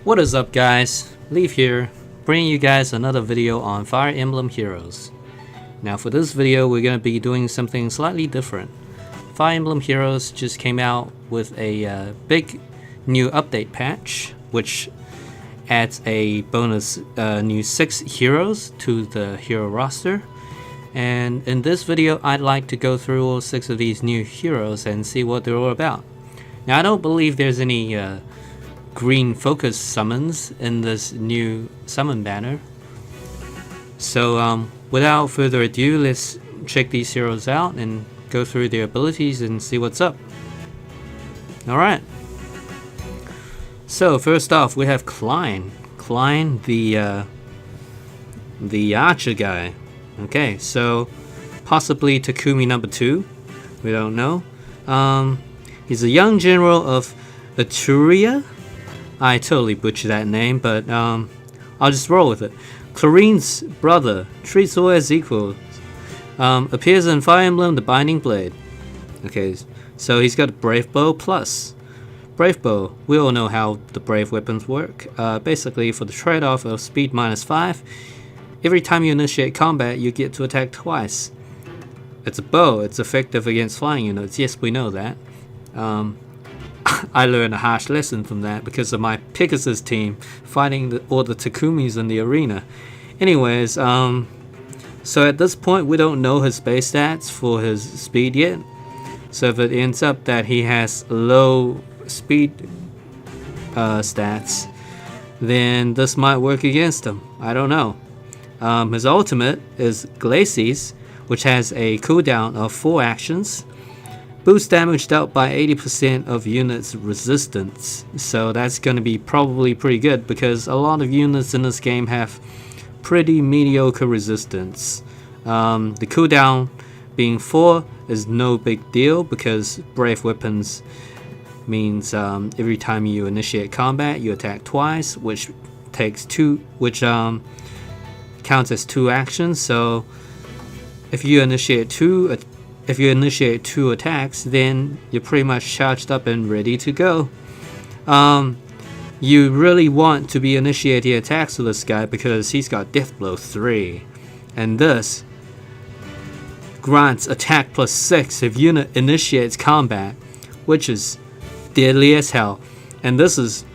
What is up, guys? Leaf here, bringing you guys another video on Fire Emblem Heroes. Now for this video we're going to be doing something slightly different. Fire Emblem Heroes just came out with a big new update patch, which adds a bonus new 6 heroes to the hero roster. And in this video I'd like to go through all 6 of these new heroes and see what they're all about. Now I don't believe there's any green focus summons in this new summon banner. So without further ado, let's check these heroes out and go through their abilities and see what's up. Alright. So first off we have Klein. Klein, the archer guy. Okay, so possibly Takumi number 2. We don't know. He's a young general of Etruria. I totally butchered that name, but I'll just roll with it. Clarine's brother, treats all as equals. Appears in Fire Emblem the Binding Blade. Okay, so he's got a Brave Bow plus. Brave Bow, we all know how the Brave weapons work. Basically, for the trade-off of speed -5, every time you initiate combat, you get to attack twice. It's a bow, it's effective against flying units. Yes, we know that. I learned a harsh lesson from that because of my Pegasus team fighting all the Takumis in the arena. Anyways, so at this point we don't know his base stats for his speed yet. So if it ends up that he has low speed stats, then this might work against him. I don't know. His ultimate is Glacis, which has a cooldown of 4 actions. Boost damage dealt by 80% of units' resistance. So that's going to be probably pretty good because a lot of units in this game have pretty mediocre resistance. The cooldown being 4 is no big deal because Brave Weapons means every time you initiate combat you attack twice, which takes 2, which counts as 2 actions. So if you initiate 2 attacks, then you're pretty much charged up and ready to go. You really want to be initiating attacks with this guy because he's got Death Blow 3, and this grants attack plus 6 if unit initiates combat, which is deadly as hell. And this is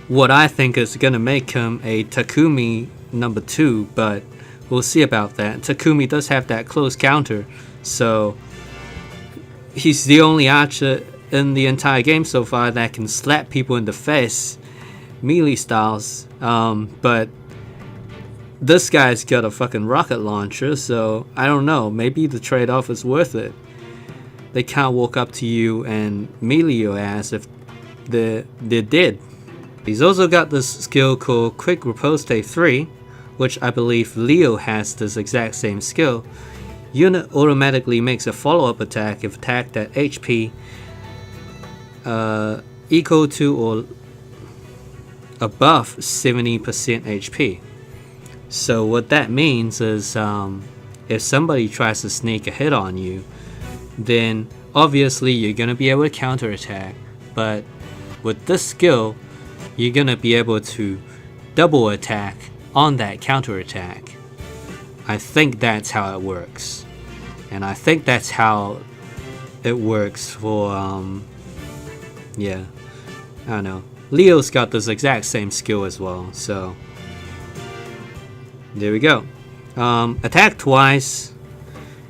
what I think is gonna make him a Takumi number 2, but we'll see about that. Takumi does have that close counter, so he's the only archer in the entire game so far that can slap people in the face, melee styles. But this guy's got a fucking rocket launcher, so I don't know. Maybe the trade-off is worth it. They can't walk up to you and melee your ass if they're dead. He's also got this skill called Quick Riposte 3, which I believe Leo has this exact same skill. Unit automatically makes a follow-up attack if attacked at HP equal to or above 70% HP. So what that means is if somebody tries to sneak a hit on you, then obviously you're going to be able to counterattack, but with this skill you're going to be able to double attack on that counterattack. I think that's how it works, and I think that's how it works for yeah, I don't know. Leo's got this exact same skill as well, so there we go. Attack twice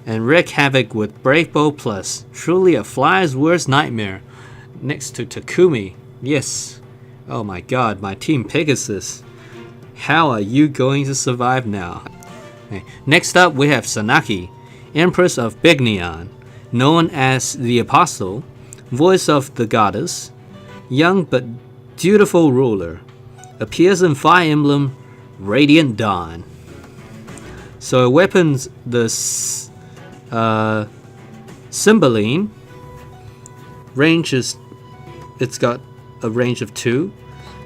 and wreak havoc with Brave Bow plus. Truly a flyer's worst nightmare next to Takumi. Yes. Oh my god, my team Pegasus. How are you going to survive now? Okay. Next up we have Sanaki, Empress of Bigneon, known as the Apostle, voice of the goddess, young but dutiful ruler, appears in Fire Emblem Radiant Dawn. So her weapons, the Cymbeline, it's got a range of 2,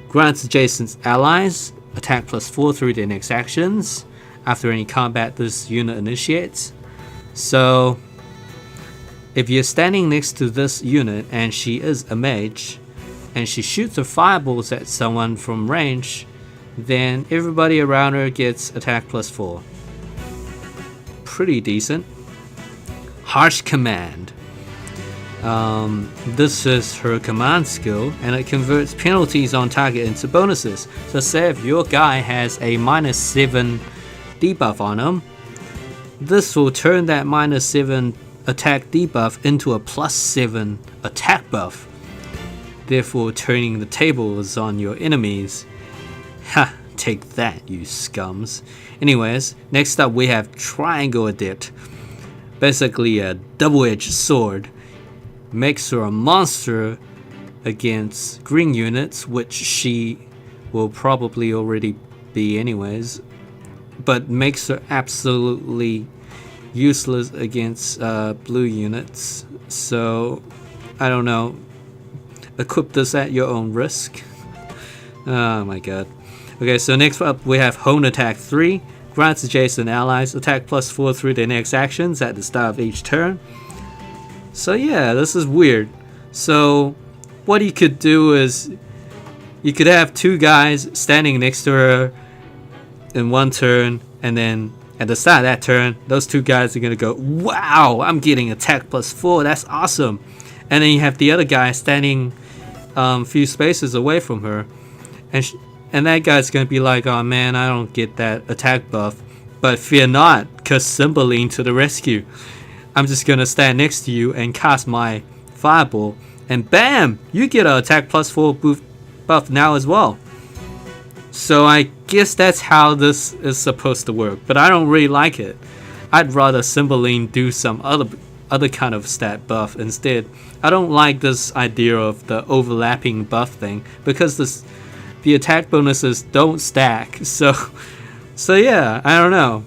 grants adjacent allies attack plus 4 through their next actions after any combat this unit initiates. So if you're standing next to this unit and she is a mage, and she shoots her fireballs at someone from range, then everybody around her gets attack +4. Pretty decent. Harsh Command. This is her command skill, and it converts penalties on target into bonuses. So say if your guy has a -7 debuff on him, this will turn that -7 attack debuff into a +7 attack buff, therefore turning the tables on your enemies. Ha, take that, you scums. Anyways, next up we have Triangle Adept. Basically a double-edged sword. Makes her a monster against green units, which she will probably already be anyways, but makes her absolutely useless against blue units. So I don't know, equip this at your own risk. Oh my god. Okay, so next up we have Hone Attack 3. Grants adjacent allies attack +4 through their next actions at the start of each turn. So yeah, this is weird. So what you could do is you could have two guys standing next to her in one turn, and then at the start of that turn, those two guys are gonna go, wow, I'm getting attack +4, that's awesome. And then you have the other guy standing a few spaces away from her, and that guy's gonna be like, oh man, I don't get that attack buff. But fear not, cause Cymbeline to the rescue. I'm just gonna stand next to you and cast my fireball, and bam, you get an attack +4 buff now as well. So I guess that's how this is supposed to work, but I don't really like it. I'd rather Cymbeline do some other kind of stat buff instead. I don't like this idea of the overlapping buff thing, because the attack bonuses don't stack. So yeah, I don't know.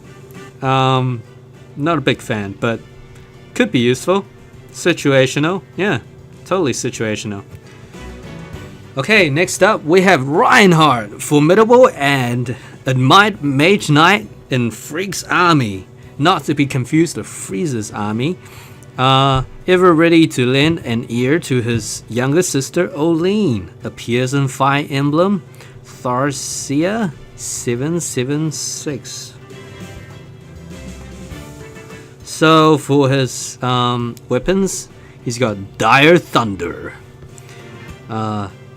Not a big fan, but could be useful. Situational. Yeah, totally situational. Okay, next up we have Reinhardt, formidable and admired mage knight in Freak's army. Not to be confused with Freeze's army. Ever ready to lend an ear to his younger sister Olene. Appears in Fire Emblem Tharsia 776. So for his weapons, he's got Dire Thunder.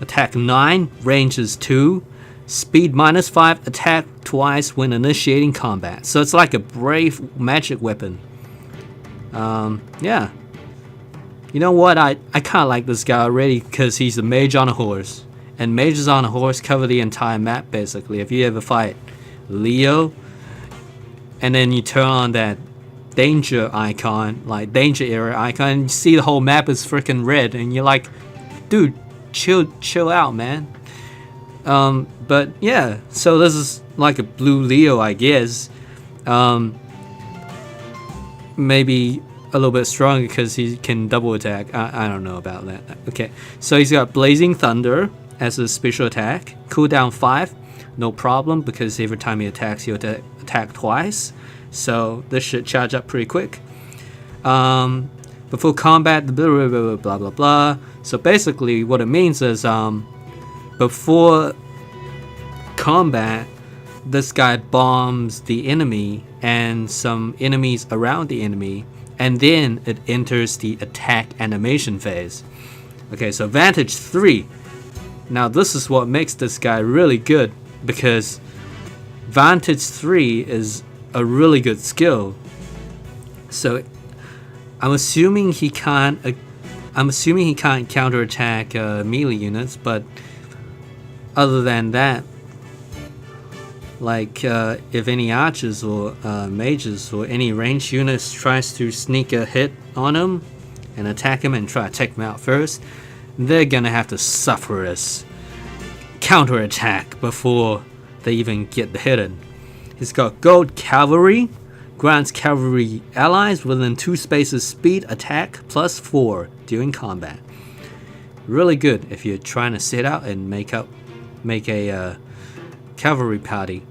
Attack 9, range is 2, speed -5, attack twice when initiating combat. So it's like a brave magic weapon. Yeah. You know what? I kind of like this guy already because he's a mage on a horse. And mages on a horse cover the entire map basically. If you ever fight Leo, and then you turn on that danger icon, like danger area icon, and you see the whole map is freaking red, and you're like, dude, chill out, man. But yeah, so this is like a blue Leo, I guess. Maybe a little bit stronger because he can double attack. I don't know about that. Okay, so he's got Blazing Thunder as a special attack. Cooldown 5, no problem, because every time he attacks, he'll attack twice. So this should charge up pretty quick. Before combat, blah blah blah blah blah. So basically what it means is before combat, this guy bombs the enemy and some enemies around the enemy, and then it enters the attack animation phase. Okay, so Vantage 3. Now this is what makes this guy really good, because Vantage 3 is a really good skill. So I'm assuming he can't counterattack melee units, but other than that, like if any archers or mages or any ranged units tries to sneak a hit on him and attack him and try to take him out first, they're gonna have to suffer a counterattack before they even get the hit in. He's got Gold Cavalry, grants cavalry allies within 2 spaces speed attack +4 during combat. Really good if you're trying to set out and make a cavalry party.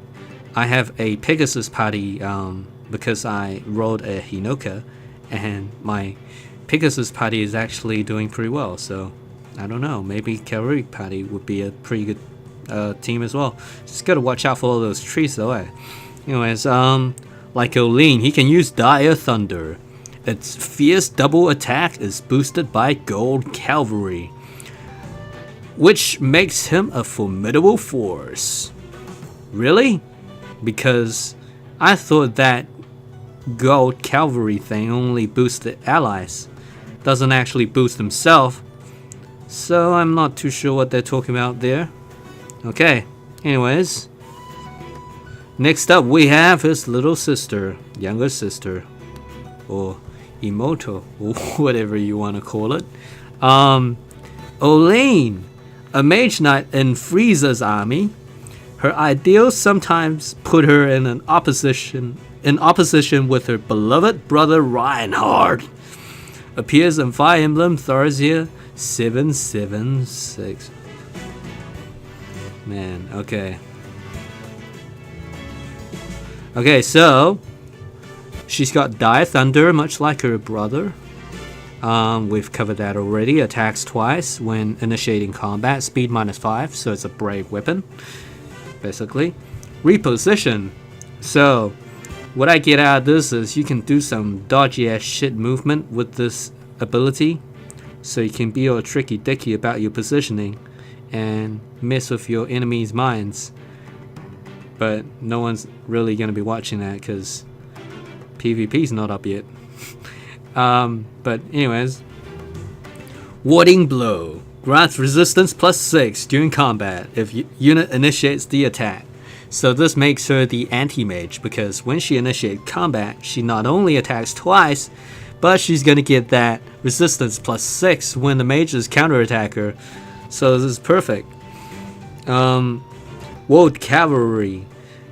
I have a Pegasus party because I rolled a Hinoka, and my Pegasus party is actually doing pretty well. So I don't know. Maybe Cavalry Party would be a pretty good team as well. Just gotta watch out for all those trees though. Anyways, like Olin, he can use Dire Thunder. Its fierce double attack is boosted by Gold Cavalry, which makes him a formidable force. Really? Because I thought that Gold Cavalry thing only boosted allies. Doesn't actually boost himself. So I'm not too sure what they're talking about there. Okay, anyways. Next up we have his little sister, younger sister, or Emoto, or whatever you want to call it. Olin, a mage knight in Frieza's army. Her ideals sometimes put her in opposition with her beloved brother Reinhard. Appears in Fire Emblem Heroes 776. Man, okay. Okay, so she's got Dire Thunder, much like her brother. We've covered that already. Attacks twice when initiating combat. Speed -5, so it's a brave weapon, basically. Reposition. So, what I get out of this is you can do some dodgy ass shit movement with this ability. So you can be all tricky dicky about your positioning and mess with your enemies' minds. But no one's really going to be watching that because PvP's not up yet. But anyways, Warding Blow grants resistance +6 during combat if unit initiates the attack. So this makes her the anti-mage because when she initiates combat, she not only attacks twice, but she's gonna get that resistance +6 when the mages counterattack her. So this is perfect. World Cavalry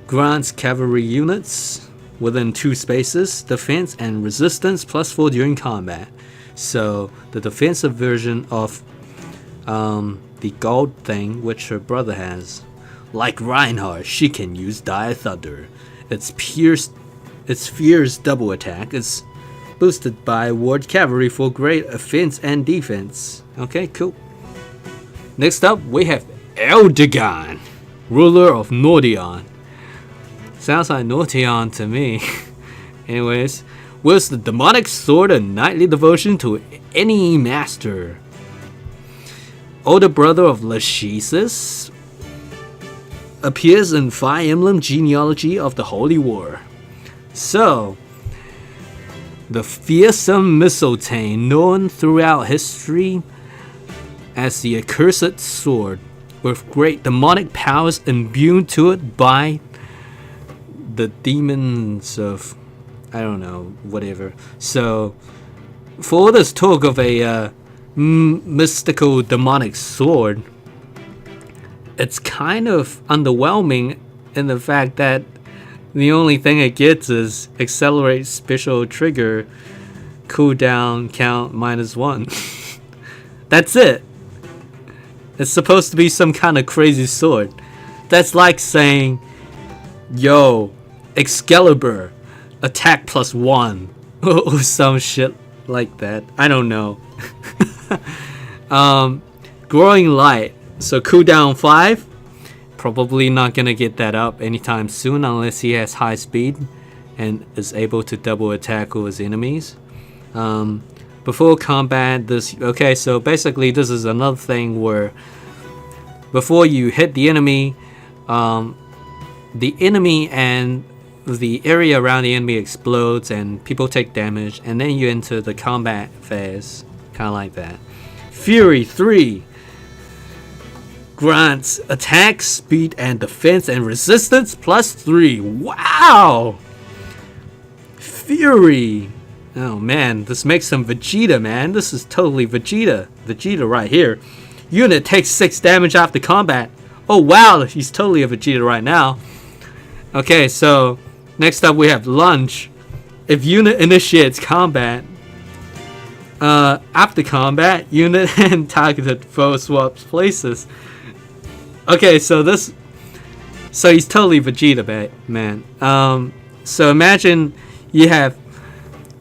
grants cavalry units within 2 spaces defense and resistance +4 during combat. So the defensive version of the gold thing which her brother has. Like Reinhardt, she can use Dire Thunder. Its fierce double attack is boosted by Ward Cavalry for great offense and defense. Okay, cool. Next up, we have Eldegon, ruler of Nordion. Sounds like Nordion to me. Anyways, wields the demonic sword and knightly devotion to any master. Older brother of Lachesis, appears in Fire Emblem Genealogy of the Holy War. So, the fearsome mistletoe known throughout history as the accursed sword, with great demonic powers imbued to it by the demons of, I don't know, whatever. So, for all this talk of a mystical demonic sword, it's kind of underwhelming in the fact that the only thing it gets is accelerate special trigger cooldown count -1. That's it. It's supposed to be some kind of crazy sword. That's like saying, yo, Excalibur, attack +1 or some shit like that. I don't know. Growing Light, so cooldown 5. Probably not gonna get that up anytime soon unless he has high speed and is able to double attack all his enemies. Before combat, okay, so basically this is another thing where before you hit the enemy and the area around the enemy explodes and people take damage, and then you enter the combat phase, kind of like that. Fury 3 grants attack, speed, and defense and resistance +3. Wow! Fury. Oh man, this makes some Vegeta, man. This is totally Vegeta. Vegeta right here. Unit takes 6 damage after combat. Oh wow, he's totally a Vegeta right now. Okay, so next up we have Lunge. If unit initiates combat, after combat, unit and targeted foe swaps places. Okay, so he's totally Vegeta, man. So imagine you have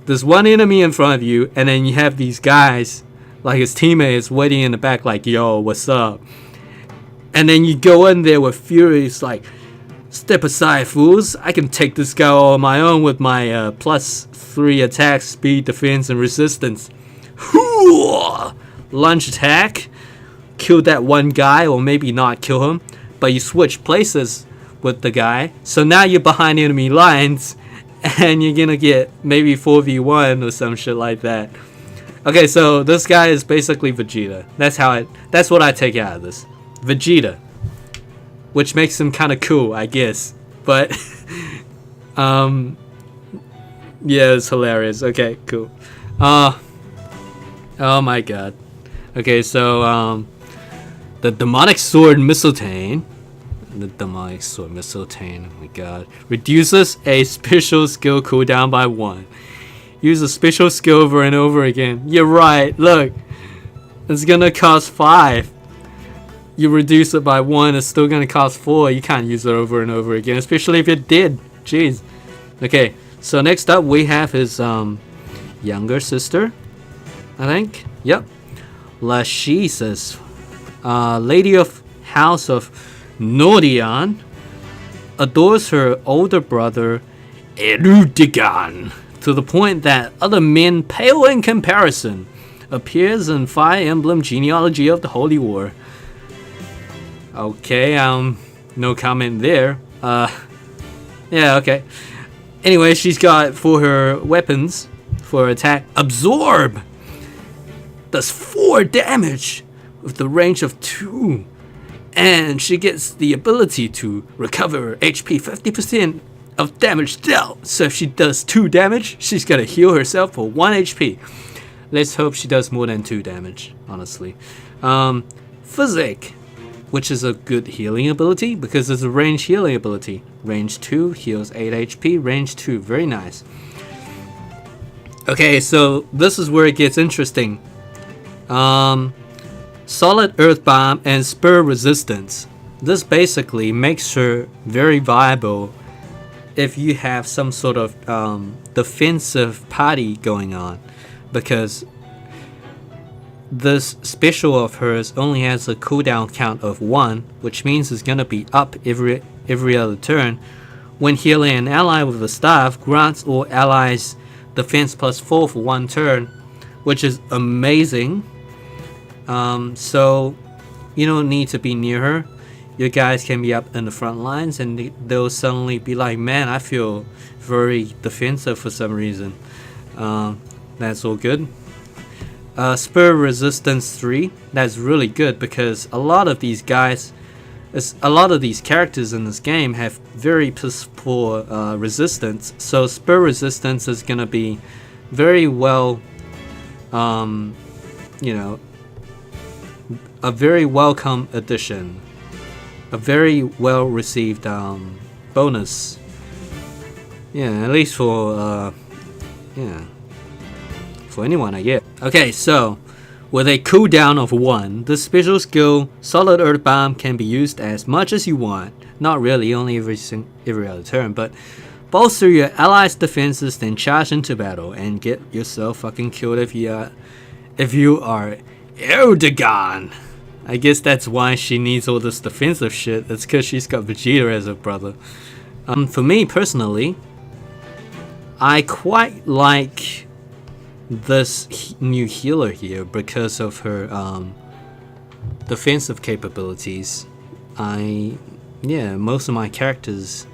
this one enemy in front of you, and then you have these guys like his teammate is waiting in the back like, yo, what's up? And then you go in there with fury. It's like, step aside, fools. I can take this guy all on my own with my +3 attack, speed, defense, and resistance. Lunge attack. Kill that one guy, or maybe not kill him. But you switch places with the guy. So now you're behind enemy lines. And you're gonna get maybe 4v1 or some shit like that. Okay, so this guy is basically Vegeta. That's what I take out of this. Vegeta. Which makes him kind of cool, I guess. But, yeah, it's hilarious. Okay, cool. Oh my god. Okay, so, the Demonic Sword Mistletoe. The Demonic Sword Mistletoe, oh my god. Reduces a special skill cooldown by 1. Use a special skill over and over again. You're right, look. It's gonna cost 5. You reduce it by 1, it's still gonna cost 4. You can't use it over and over again, especially if you're dead. Jeez. Okay, so next up we have his younger sister, I think. Yep. Lashisa's Lady of House of Nordion adores her older brother Erudigan to the point that other men pale in comparison. Appears in Fire Emblem Genealogy of the Holy War. Okay, no comment there. Yeah, okay. Anyway, she's got for her weapons, for attack, Absorb. Does 4 damage with the range of 2. And she gets the ability to recover HP 50% of damage dealt. So if she does 2 damage, she's gonna heal herself for 1 HP. Let's hope she does more than 2 damage, honestly. Physic, which is a good healing ability because it's a range healing ability. Range 2 heals 8 HP. Range 2, very nice. Okay, so this is where it gets interesting. Solid Earth Bomb and Spur Resistance. This basically makes her very viable if you have some sort of defensive party going on, because this special of hers only has a cooldown count of 1, which means it's gonna be up every other turn. When healing an ally with a staff, grants all allies defense +4 for 1 turn, which is amazing. So you don't need to be near her. Your guys can be up in the front lines and they'll suddenly be like, man, I feel very defensive for some reason. That's all good. Spur Resistance 3, that's really good because a lot of these guys, a lot of these characters in this game have very poor resistance. So Spur Resistance is gonna be very well, you know, a very welcome addition, a very well received bonus. Yeah, at least for yeah, for anyone, I guess. Okay, so with a cooldown of 1, the special skill Solid Earth Bomb can be used as much as you want. Not really, only every other turn, but bolster your allies' defenses, then charge into battle and get yourself fucking killed if you are Erdogan. I guess that's why she needs all this defensive shit. It's because she's got Vegeta as her brother. For me personally, I quite like this new healer here because of her defensive capabilities. Yeah, most of my characters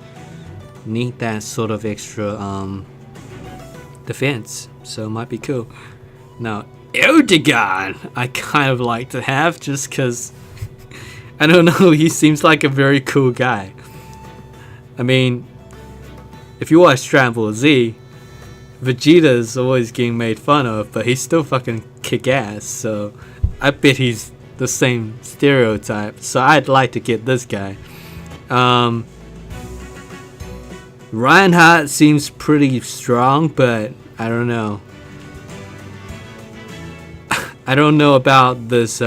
need that sort of extra defense, so it might be cool. Now, Erdogan, I kind of like to have just because, I don't know, he seems like a very cool guy. I mean, if you watch Dragon Ball Z, Vegeta is always getting made fun of, but he's still fucking kick-ass, so I bet he's the same stereotype, so I'd like to get this guy. Reinhardt seems pretty strong, but I don't know. I don't know about this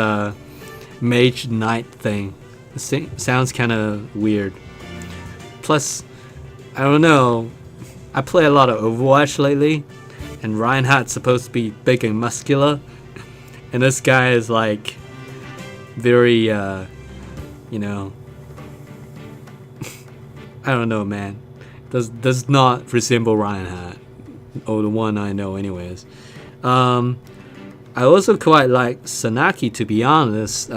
Mage Knight thing. It sounds kind of weird. Plus, I don't know. I play a lot of Overwatch lately, and Reinhardt's supposed to be big and muscular. and this guy is like very, you know, I don't know, man. Does not resemble Reinhardt, or the one I know, anyways. I also quite like Sanaki, to be honest,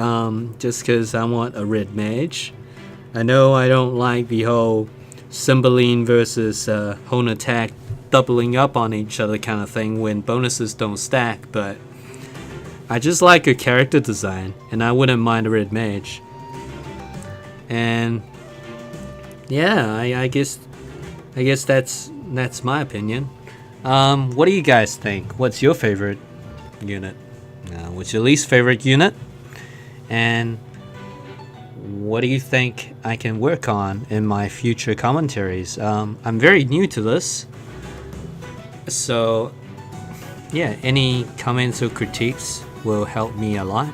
just because I want a red mage. I know I don't like the whole Cymbeline versus Hone attack doubling up on each other kind of thing when bonuses don't stack, but I just like her character design, and I wouldn't mind a red mage. And yeah, I guess that's my opinion. What do you guys think? What's your favorite unit? What's your least favorite unit? And what do you think I can work on in my future commentaries? I'm very new to this, so yeah, any comments or critiques will help me a lot.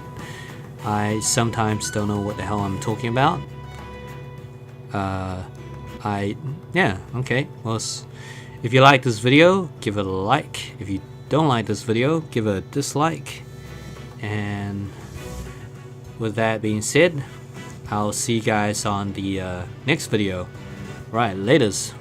I sometimes don't know what the hell I'm talking about. Okay. Well, if you like this video, give it a like. If you don't like this video, give it a dislike. And with that being said, I'll see you guys on the next video. Right, laters.